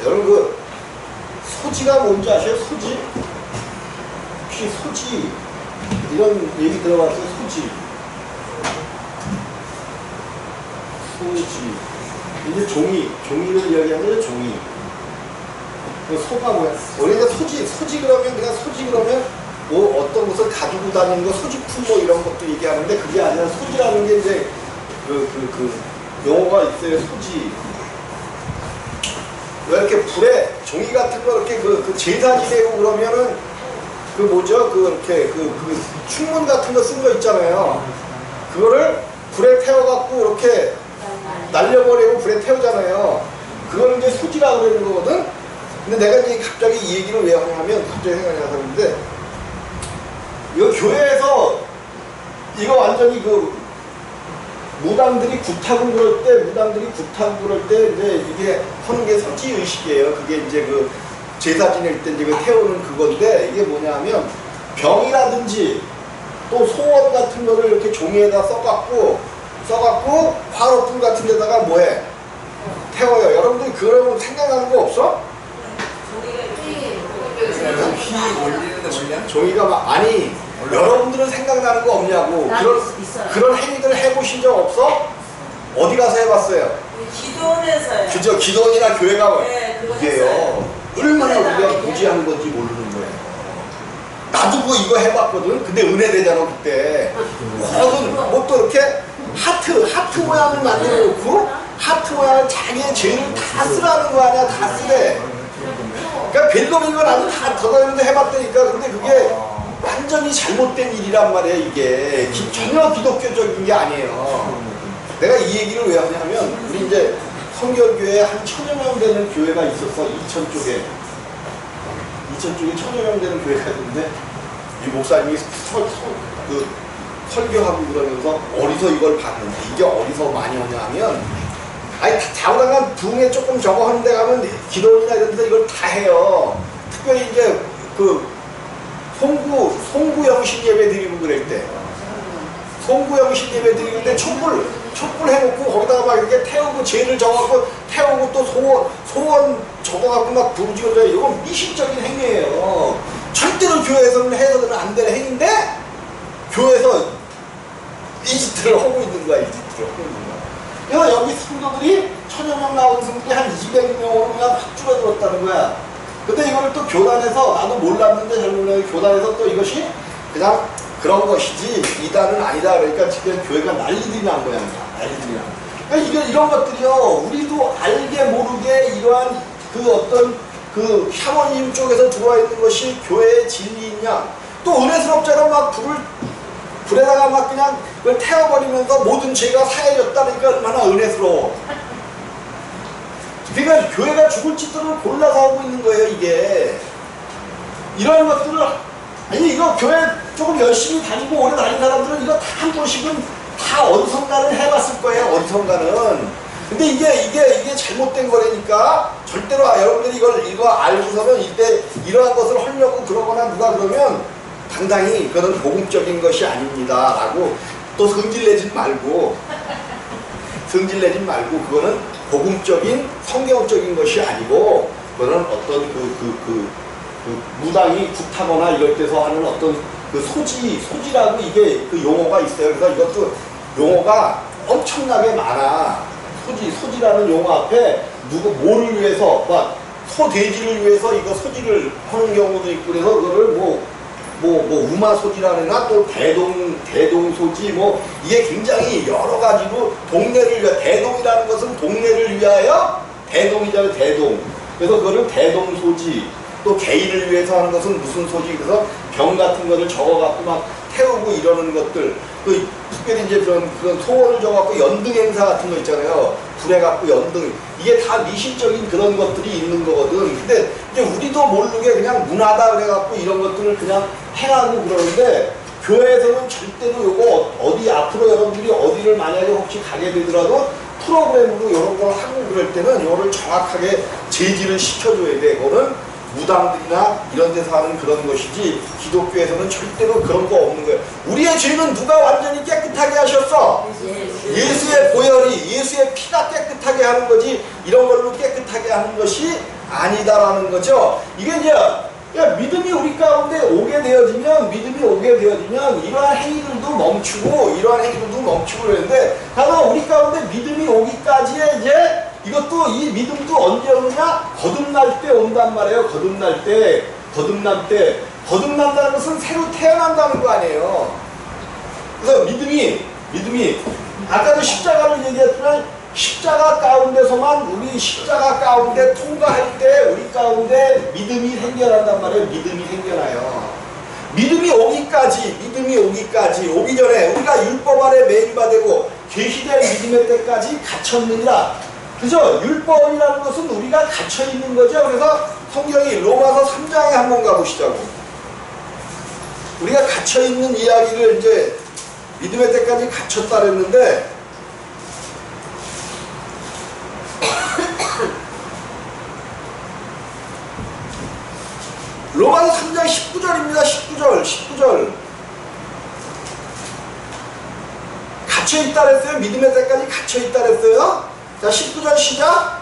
여러분 그 소지가 뭔지 아세요? 소지? 혹시 소지 이런 얘기 들어봤어요? 소지. 소지. 이제 종이를 이야기하는 종이. 그 소가 뭐야? 우리가 소지 그러면 그냥 소지 그러면 뭐 어떤 것을 가지고 다니는 거, 소지품 뭐 이런 것도 얘기하는데 그게 아니라 소지라는 게 이제 그 용어가 있어요. 소지. 왜 이렇게 불에 종이 같은 거 이렇게 그 제사 지내고 그러면은 그 뭐죠? 이렇게 그 충문 같은 거 쓴 거 있잖아요. 그거를 불에 태워갖고 이렇게 날려버리고 불에 태우잖아요. 그거는 이제 소지라고 그러는 거거든. 근데 내가 이제 갑자기 이 얘기를 왜 하냐면 갑자기 생각이 나서 그런데 이거 교회에서 이거 완전히 그 무당들이 굿하고 그럴 때 이제 이게 하는 게 소지 의식이에요. 그게 이제 그 제사 지낼 때 이제 그 태우는 그건데 이게 뭐냐면 병이라든지 또 소원 같은 거를 이렇게 종이에다 써갖고 화로불 같은 데다가 뭐해? 태워요. 여러분들 그러면 생각나는 거 없어? 종이가 막 아니 여러분들은 생각나는 거 없냐고. 그런 행위들 해보신 적 없어? 어디 가서 해봤어요? 기도원에서요. 그죠? 기도원이나 교회가 네, 이게요. 얼마나 우리가 무지한 건지 모르는 거예요. 나도 이거 해봤거든. 근데 은혜되잖아 그때. 뭐 또 이렇게 하트 모양을 만들어 놓고 하트 모양을 자기의 죄를 다 쓰라는 거 아니야. 다 쓰래. 그러니까 벨놈인 건 나도 다 더다니면서 해봤다니까. 근데 그게 완전히 잘못된 일이란 말이에요. 이게 전혀 기독교적인 게 아니에요. 내가 이 얘기를 왜 하냐면 우리 이제 성결교회에 한 1000여 명 되는 교회가 있었어. 이천 쪽에 1000여 명 되는 교회가 있는데 이 목사님이 설교하고 그러면서 어디서 이걸 봤는데 이게 어디서 많이 오냐 하면 아니 자우당간 부흥에 조금 저거 하는 데 가면 기도원이나 이런 데서 이걸 다 해요. 특별히 이제 그 송구 영신 예배 드리고 그럴 때 송구 영신 예배 드리는데 촛불 해놓고 거기다가 막 이렇게 태우고 죄를 적어갖고 태우고 또 소원 적어갖고 막 부르짖어요. 이건 미신적인 행위예요. 절대로 교회에서는 해서는 안 되는 행위인데 교회에서 이 짓들을 하고 있는 거야. 그래서 여기 성도들이 1000여 명 나온 성도들이 한 200명으로 그냥 확 줄어들었다는 거야. 근데 이거를 또 교단에서 나도 몰랐는데 잘 몰라요. 교단에서 또 이것이 그냥 그런 것이지 이단은 아니다. 그러니까 지금 교회가 난리들이 난 거야. 난리들이 난. 그러니까 이런 것들이요. 우리도 알게 모르게 이러한 그 어떤 그 샤머님 쪽에서 들어와 있는 것이 교회의 진리이냐. 또 은혜스럽잖아. 막 불에다가 막 그냥 그걸 태워버리면서 모든 죄가 사해졌다니까 얼마나 은혜스러워. 그러니까 교회가 죽을 짓들을 골라서 하고 있는 거예요. 이게 이런 것들을 아니 이거 교회 조금 열심히 다니고 오래 다닌 사람들은 이거 다 한 번씩은 다 어디선가는 해봤을 거예요. 어디선가는. 근데 이게 잘못된 거라니까 절대로 여러분들이 이거 알고서는 이때 이러한 것을 하려고 그러거나 누가 그러면 당당히 그거는 복음적인 것이 아닙니다 라고 또 성질내지 말고 그거는 복음적인 성경적인 것이 아니고 그거는 어떤 그 무당이 굿하거나 이럴 때서 하는 어떤 그 소지라고 이게 그 용어가 있어요. 그래서 이것도 용어가 엄청나게 많아. 소지라는 용어 앞에 뭐를 위해서 막 소돼지를 위해서 이거 소지를 하는 경우도 있고 그래서 그거를 뭐 우마소지라느나 또 대동소지 뭐 이게 굉장히 여러 가지로 동네를 위하여 대동이라는 것은 동네를 위하여 대동이잖아요. 대동. 그래서 그거를 대동소지 또 개인을 위해서 하는 것은 무슨 소지 그래서 병 같은 거를 적어갖고 막 태우고 이러는 것들 그 특별히 이제 그런 소원을 적어갖고 연등 행사 같은 거 있잖아요. 불에 갖고 연등 이게 다 미신적인 그런 것들이 있는 거거든. 근데 이제 우리도 모르게 그냥 문화다 그래갖고 이런 것들을 그냥 행하고 그러는데 교회에서는 절대로 요거 어디 앞으로 여러분들이 어디를 만약에 혹시 가게 되더라도 프로그램으로 이런 걸 하고 그럴 때는 이거를 정확하게 제지를 시켜줘야 돼. 이거는 무당들이나 이런 데서 하는 그런 것이지 기독교에서는 절대로 그런 거 없는 거예요. 우리의 죄는 누가 완전히 깨끗하게 하셨어? 예수의 보혈이 예수의 피가 깨끗하게 하는 거지 이런 걸로 깨끗하게 하는 것이 아니다라는 거죠. 이게 이제 믿음이 우리 가운데 오게 되어지면 이러한 행위들도 멈추고 그러는데 다만 우리 가운데 믿음이 오기까지의 이제 이것도 이 믿음도 언제 오느냐? 거듭날 때 온단 말이에요. 거듭난다는 것은 새로 태어난다는 거 아니에요. 그래서 믿음이 아까도 십자가를 얘기했지만 십자가 가운데서만 우리 십자가 가운데 통과할 때 우리 가운데 믿음이 생겨난단 말이에요. 믿음이 생겨나요. 믿음이 오기 전에 우리가 율법 아래 매인바 되고 계시될 믿음의 때까지 갇혔느니라. 그죠? 율법이라는 것은 우리가 갇혀 있는 거죠. 그래서 성경이 로마서 3장에 한번 가보시자고. 우리가 갇혀 있는 이야기를 이제 믿음의 때까지 갇혔다 그랬는데 로마서 3장 19절입니다. 19절. 갇혀있다 그랬어요? 믿음의 때까지 갇혀있다 그랬어요? 자, 19절 시작.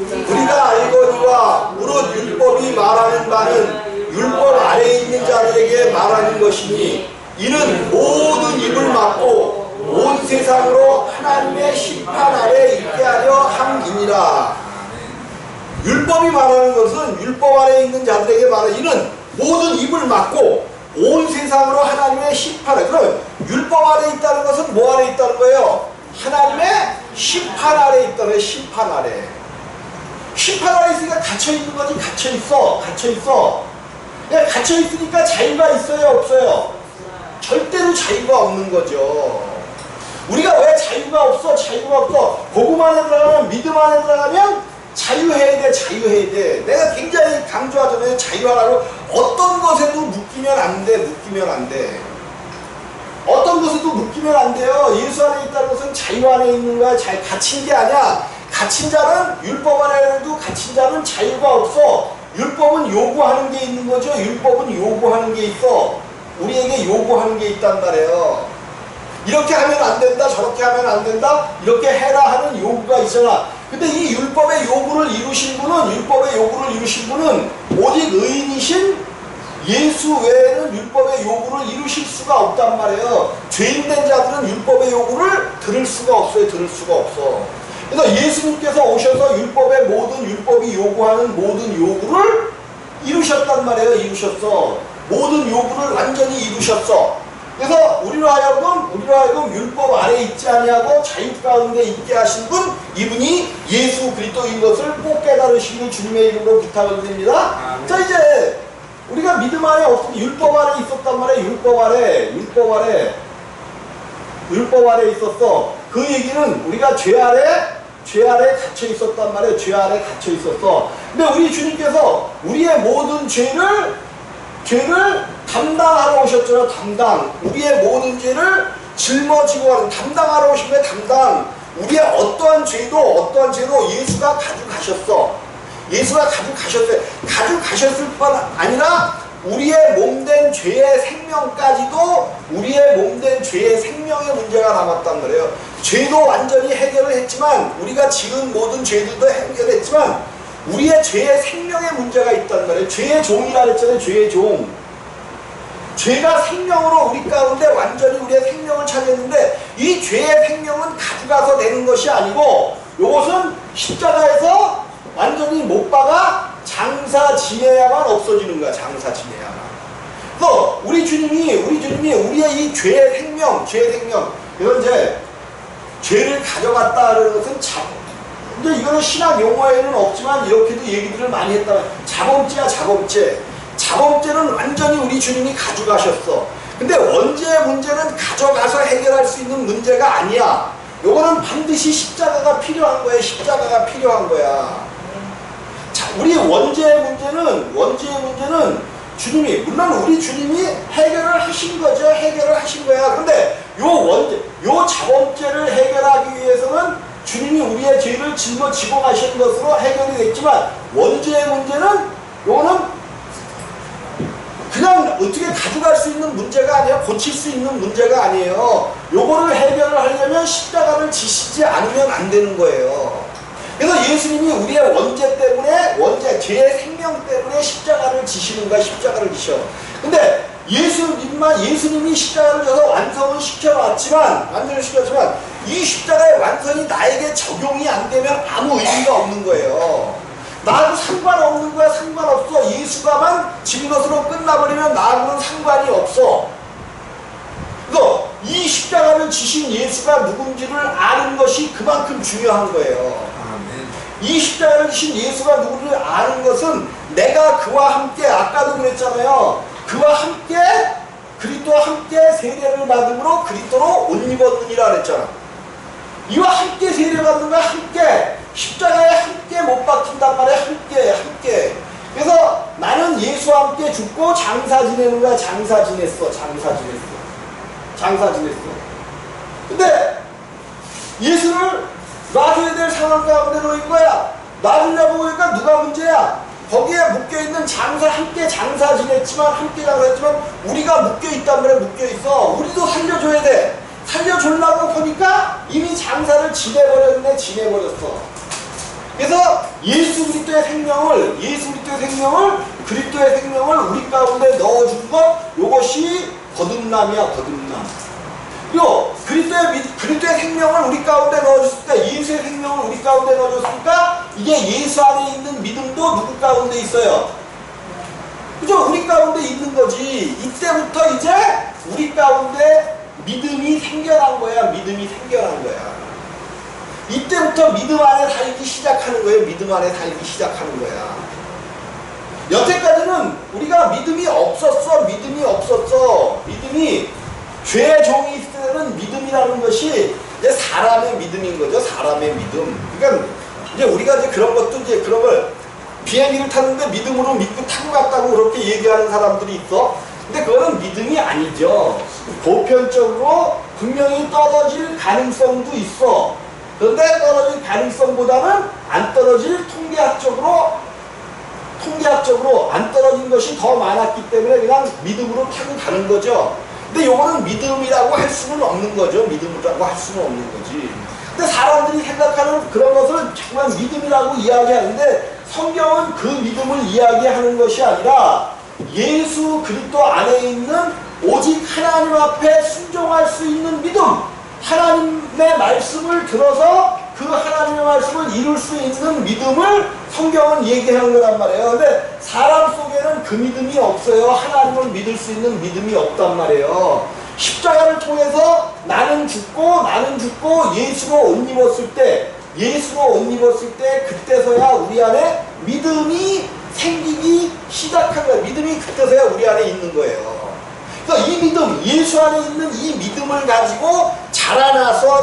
우리가 알거니와 무릇 율법이 말하는 바는 율법 아래에 있는 자들에게 말하는 것이니 이는 모든 입을 막고 온 세상으로 하나님의 심판 아래 있게 하려 함이니라. 율법이 말하는 것은 율법 아래에 있는 자들에게 말하는 이는 모든 입을 막고 온 세상으로 하나님의 심판을. 그럼 율법 아래 있다는 것은 뭐 아래 있다는 거예요? 하나님의 심판 아래 있다는 거예요. 심판 아래 있으니까 갇혀있는 거지. 갇혀있어. 갇혀있으니까 자유가 있어요? 없어요? 절대로 자유가 없는 거죠. 우리가 왜 자유가 없어? 복음 안에 들어가면, 믿음 안에 들어가면 자유해야 돼. 내가 굉장히 강조하잖아요. 자유하라고. 어떤 것에도 묶이면 안 돼. 어떤 것에도 묶이면 안 돼요. 예수 안에 있다는 것은 자유 안에 있는 거야. 갇힌 게 아니야. 갇힌 자는 율법 안에도 갇힌 자는 자유가 없어. 율법은 요구하는 게 있는 거죠. 율법은 요구하는 게 있어. 우리에게 요구하는 게 있단 말이에요. 이렇게 하면 안 된다, 저렇게 하면 안 된다, 이렇게 해라 하는 요구가 있잖아. 근데 이 율법의 요구를 이루신 분은 오직 의인이신 예수 외에는 율법의 요구를 이루실 수가 없단 말이에요. 죄인된 자들은 율법의 요구를 들을 수가 없어요. 그래서 예수님께서 오셔서 율법이 요구하는 모든 요구를 이루셨단 말이에요. 모든 요구를 완전히 이루셨어. 그래서 우리로 하여금 율법 아래 있지 아니하고 자유 가운데 있게 하신 분, 이분이 예수 그리스도인 것을 꼭 깨달으시길 주님의 이름으로 부탁을 드립니다. 자, 이제 우리가 믿음 안에 율법 아래 있었단 말이에요. 율법 아래 있었어. 그 얘기는 우리가 죄 아래 갇혀 있었단 말이에요. 죄 아래 갇혀 있었어. 근데 우리 주님께서 우리의 모든 죄를 담당하러 오셨잖아요. 우리의 모든 죄를 짊어지고 가는, 담당하러 오신 거예요. 우리의 어떠한 죄도 예수가 가져가셨어. 가져가셨을 뿐 아니라 우리의 몸된 죄의 생명까지도 우리의 몸된 죄의 생명의 문제가 남았단 말이에요. 죄도 완전히 해결을 했지만, 우리가 지은 모든 죄들도 해결했지만 우리의 죄의 생명의 문제가 있단 말이에요. 죄의 종이라 그랬잖아요. 죄의 종. 죄가 생명으로 우리 가운데 완전히 우리의 생명을 차지했는데, 이 죄의 생명은 가져가서 되는 것이 아니고 이것은 십자가에서 완전히 못 박아 장사 지내야만 없어지는 거야. 그래서 우리 주님이 우리의 이 죄의 생명, 이건 이제 죄를 가져갔다 그러는 것은 근데 이거는 신학 용어에는 없지만 이렇게도 얘기들을 많이 했다. 자범죄는 완전히 우리 주님이 가져가셨어. 근데 원죄의 문제는 가져가서 해결할 수 있는 문제가 아니야. 요거는 반드시 십자가가 필요한 거야. 자, 우리 원죄의 문제는 물론 우리 주님이 해결을 하신 거야. 근데 요 자범죄를 해결하기 위해서는 주님이 우리의 죄를 짊어지고 가신 것으로 해결이 됐지만, 원죄의 문제는 요거는 그냥 어떻게 가져갈 수 있는 문제가 아니야. 고칠 수 있는 문제가 아니에요. 요거를 해결을 하려면 십자가를 지시지 않으면 안 되는 거예요. 그래서 예수님이 우리의 원죄 때문에, 죄의 생명 때문에 십자가를 지시는 거야. 십자가를 지셔. 근데 예수님이 십자가를 져서 완성을 시켜놨지만, 이 십자가의 완성이 나에게 적용이 안 되면 아무 의미가 없는 거예요. 나하고 상관없는 거야. 상관없어. 예수가만 진 것으로 끝나버리면 나하고는 상관이 없어. 그래서 이 십자가를 지신 예수가 누군지를 아는 것이 그만큼 중요한 거예요. 아멘. 이 십자가를 지신 예수가 누군지를 아는 것은 내가 그와 함께, 아까도 그랬잖아요. 그와 함께, 그리스도와 함께 세례를 받음으로 그리스도로 옷 입었느니라 그랬잖아. 이와 함께 세례 받는 거야. 함께 십자가에 함께 못 박힌단 말이야. 함께. 그래서 나는 예수와 함께 죽고 장사 지내는 거야. 장사 지냈어. 근데 예수를 놔줘야 될 상황 가운데 놓인 거야. 놔주려고 보니까 누가 문제야? 거기에 묶여있는 함께 장사 지냈지만 우리가 묶여있단 말이야. 묶여있어. 우리도 살려줘야 돼. 살려주려고 보니까 이미 장사를 지내버렸어. 그래서 예수 그리스도의 생명을 그리스도의 생명을 우리 가운데 넣어준 것, 요것이 거듭남이야. 그리고 그리스도의 생명을 우리 가운데 넣어줬으니까, 예수의 생명을 우리 가운데 넣어줬으니까, 이게 예수 안에 있는 믿음도 누구 가운데 있어요? 그죠? 우리 가운데 있는 거지. 이때부터 이제 우리 가운데 믿음이 생겨난 거야. 이때부터 믿음 안에 달리기 시작하는 거예요. 여태까지는 우리가 믿음이 없었어. 믿음이 죄의 종이 있을 때는 믿음이라는 것이 이제 사람의 믿음인 거죠. 사람의 믿음. 그러니까 이제 우리가 이제 그런 것도 이제 그런 걸 비행기를 탔는데 믿음으로 믿고 타고 갔다고 그렇게 얘기하는 사람들이 있어. 근데 그거는 믿음이 아니죠. 보편적으로 분명히 떨어질 가능성도 있어. 그런데 떨어질 가능성보다는 안 떨어질 통계학적으로 안 떨어진 것이 더 많았기 때문에 그냥 믿음으로 타고 가는 거죠. 근데 요거는 믿음이라고 할 수는 없는 거죠. 근데 사람들이 생각하는 그런 것을 정말 믿음이라고 이야기하는데, 성경은 그 믿음을 이야기하는 것이 아니라 예수 그리스도 안에 있는 오직 하나님 앞에 순종할 수 있는 믿음, 하나님의 말씀을 들어서 그 하나님의 말씀을 이룰 수 있는 믿음을 성경은 얘기하는 거란 말이에요. 근데 사람 속에는 그 믿음이 없어요. 하나님을 믿을 수 있는 믿음이 없단 말이에요. 십자가를 통해서 나는 죽고 예수로 옷 입었을 때 그때서야 우리 안에 믿음이 생기기 시작한 거예요. 믿음이 그때서야 우리 안에 있는 거예요. 그러니까 이 믿음, 예수 안에 있는 이 믿음을 가지고 자라나서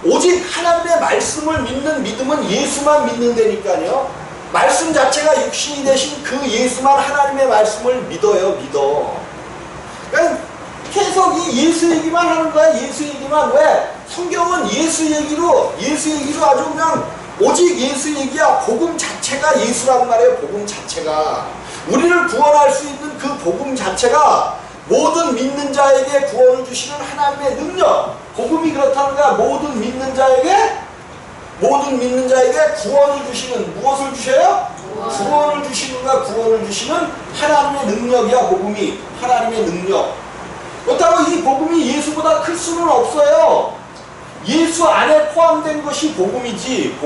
오직 하나님의 말씀을 믿는 믿음은 예수만 믿는다니까요. 말씀 자체가 육신이 되신 그 예수만, 하나님의 말씀을 믿어요. 그러니까 계속 이 예수 얘기만 하는 거야. 왜? 성경은 예수 얘기로 아주 그냥 오직 예수 얘기야. 복음 자체가 예수란 말이에요. 복음 자체가. 우리를 구원할 수 있는 그 복음 자체가 모든 믿는 자에게 구원을 주시는 하나님의 능력. 복음이 그렇다는 거야. 모든 믿는 자에게 구원을 주시는, 무엇을 주셔요? 구원을 주시는 하나님의 능력이야. 복음이 하나님의 능력. 그렇다고 이 복음이 예수보다 클 수는 없어요. 예수 안에 포함된 것이 복음이지.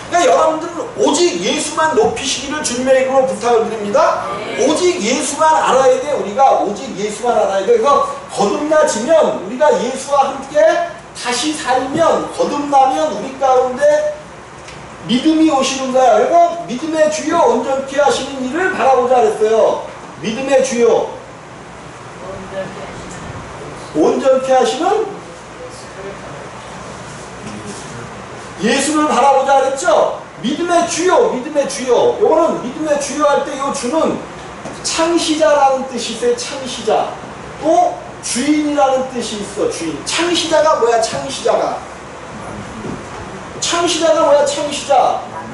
그러니까 여러분들은 오직 예수만 높이시기를 주님의 이름으로 부탁을 드립니다. 오직 예수만 알아야 돼. 우리가 오직 예수만 알아야 돼. 그래서 거듭나지면, 우리가 예수와 함께 다시 살면, 거듭나면 우리 가운데 믿음이 오시는 거야. 그리고 믿음의 주요 온전케 하시는 일을 바라보자 그랬어요. 믿음의 주요 온전케 하시는 예수를 바라보자 그랬죠? 믿음의 주요. 요거는 믿음의 주요 할 때 요 주는 창시자라는 뜻이 있어요. 창시자. 또 주인이라는 뜻이 있어. 주인. 창시자가 뭐야? 창시자.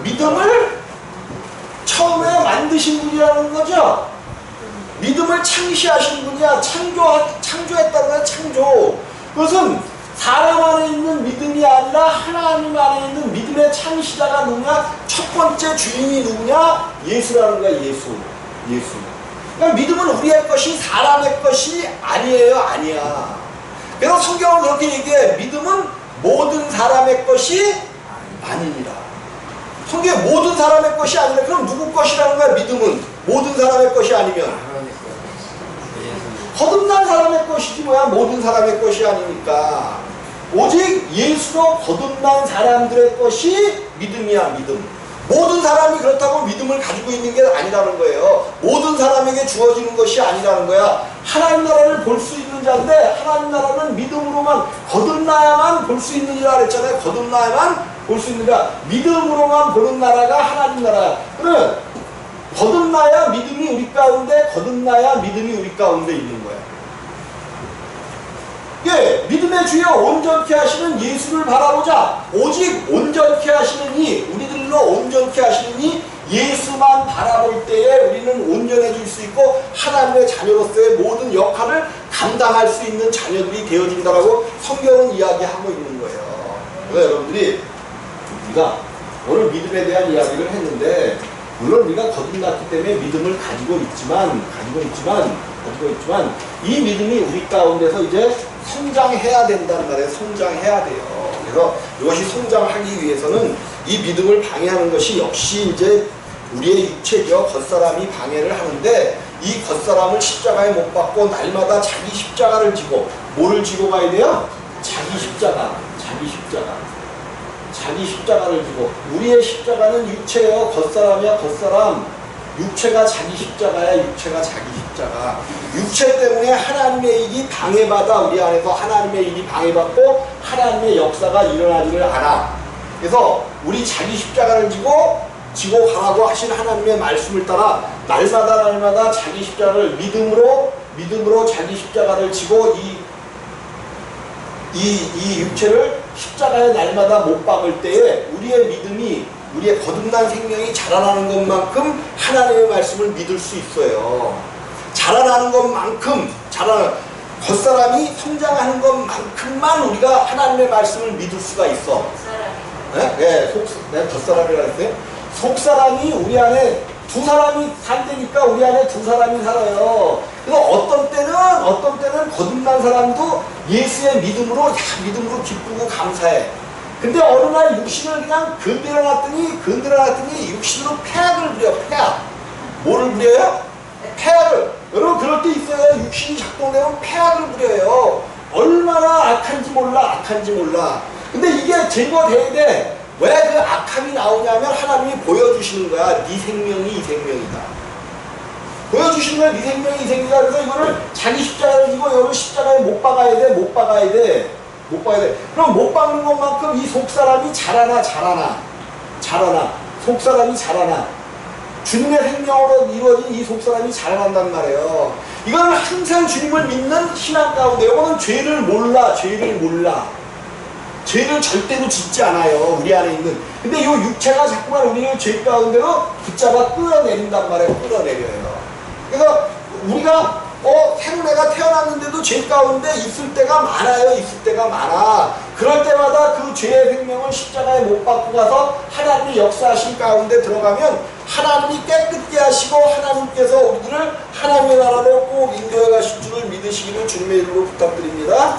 믿음을 처음에 만드신 분이라는 거죠. 믿음을 창시하신 분이야. 창조했다는 거야. 창조. 그것은 사람 안에 있는 믿음이 아니라 하나님 안에 있는 믿음의 창시자가 누구냐? 첫 번째 주인이 누구냐? 예수라는 거야. 예수. 그러니까 믿음은 우리의 것이 사람의 것이 아니에요. 아니야. 그래서 성경은 그렇게 얘기해. 믿음은 모든 사람의 것이 아닙니다. 성경에 모든 사람의 것이 아니라 그럼 누구 것이라는 거야? 믿음은 모든 사람의 것이 아니면 거듭난 사람의 것이지 뭐야. 모든 사람의 것이 아니니까 오직 예수로 거듭난 사람들의 것이 믿음이야. 믿음. 모든 사람이 그렇다고 믿음을 가지고 있는 게 아니라는 거예요. 모든 사람에게 주어지는 것이 아니라는 거야. 하나님 나라를 볼 수 있는 자인데 하나님 나라는 믿음으로만 거듭나야만 볼 수 있느니라 그랬잖아요. 거듭나야만 볼 수 있느니라. 믿음으로만 보는 나라가 하나님 나라야. 그래 거듭나야 믿음이 우리 가운데, 거듭나야 믿음이 우리 가운데 있는 거야. 예, 믿음의 주여 온전케 하시는 예수를 바라보자. 오직 온전케 하시는 이, 우리들로 온전케 하시는 이 예수만 바라볼 때에 우리는 온전해질 수 있고 하나님의 자녀로서의 모든 역할을 감당할 수 있는 자녀들이 되어진다라고 성경은 이야기하고 있는 거예요. 그래서 여러분들이 우리가 오늘 믿음에 대한 이야기를 했는데 물론 우리가 거듭났기 때문에 믿음을 가지고 있지만 이 믿음이 우리 가운데서 이제 성장해야 된다는 말이에요. 성장해야 돼요. 그래서 이것이 성장하기 위해서는 이 믿음을 방해하는 것이 역시 이제 우리의 육체죠. 겉사람이 방해를 하는데 이 겉사람을 십자가에 못 박고 날마다 자기 십자가를 지고 뭐를 지고 가야 돼요? 자기 십자가를 지고 우리의 십자가는 육체예요. 겉사람이야. 겉사람. 육체가 자기 십자가야. 육체가 자기 십자가. 육체 때문에 하나님의 일이 방해받아. 우리 안에서 하나님의 일이 방해받고 하나님의 역사가 일어나지를 않아. 그래서 우리 자기 십자가를 지고 가라고 하신 하나님의 말씀을 따라 날마다 자기 십자가를 믿음으로 자기 십자가를 지고 이 육체를 십자가에 날마다 못 박을 때에 우리의 믿음이, 우리의 거듭난 생명이 자라나는 것만큼 하나님의 말씀을 믿을 수 있어요. 자라나는 것만큼, 겉사람이 성장하는 것만큼만 우리가 하나님의 말씀을 믿을 수가 있어. 내가 겉사람이라고 했어요. 속사람이 우리 안에 두 사람이 살때니까 우리 안에 두 사람이 살아요. 그래서 어떤 때는 거듭난 사람도 예수의 믿음으로 기쁘고 감사해. 근데 어느 날 육신을 그냥 건드려놨더니 육신으로 폐악을 부려. 뭐를 부려요? 폐악을. 여러분 그럴 때 있어요. 육신이 작동되면 폐악을 부려요. 얼마나 악한지 몰라. 근데 이게 제거돼야 돼. 왜 그 악함이 나오냐면 하나님이 보여주시는 거야. 네 생명이 이 생명이다. 보여주시는 거야. 네 생명이 이 생명이다. 그래서 이거를 자기 십자가를 지고 이거를 십자가에 못 박아야 돼. 그럼 못 박는 것만큼 이 속사람이 자라나. 속사람이 자라나. 주님의 생명으로 이루어진 이 속사람이 자라난단 말이에요. 이거는 항상 주님을 믿는 신앙 가운데 이거는 죄를 몰라. 죄를 절대로 짓지 않아요. 우리 안에 있는. 근데 이 육체가 자꾸만 우리를 죄 가운데로 붙잡아 끌어내린단 말이에요. 그래서 우리가 새로 내가 태어났는데도 죄 가운데 있을 때가 많아. 그럴 때마다 그 죄의 생명을 십자가에 못 박고 가서 하나님의 역사하신 가운데 들어가면 하나님이 깨끗게 하시고 하나님께서 우리들을 하나님의 나라로 꼭 인도해 가실 줄을 믿으시기를 주님의 이름으로 부탁드립니다.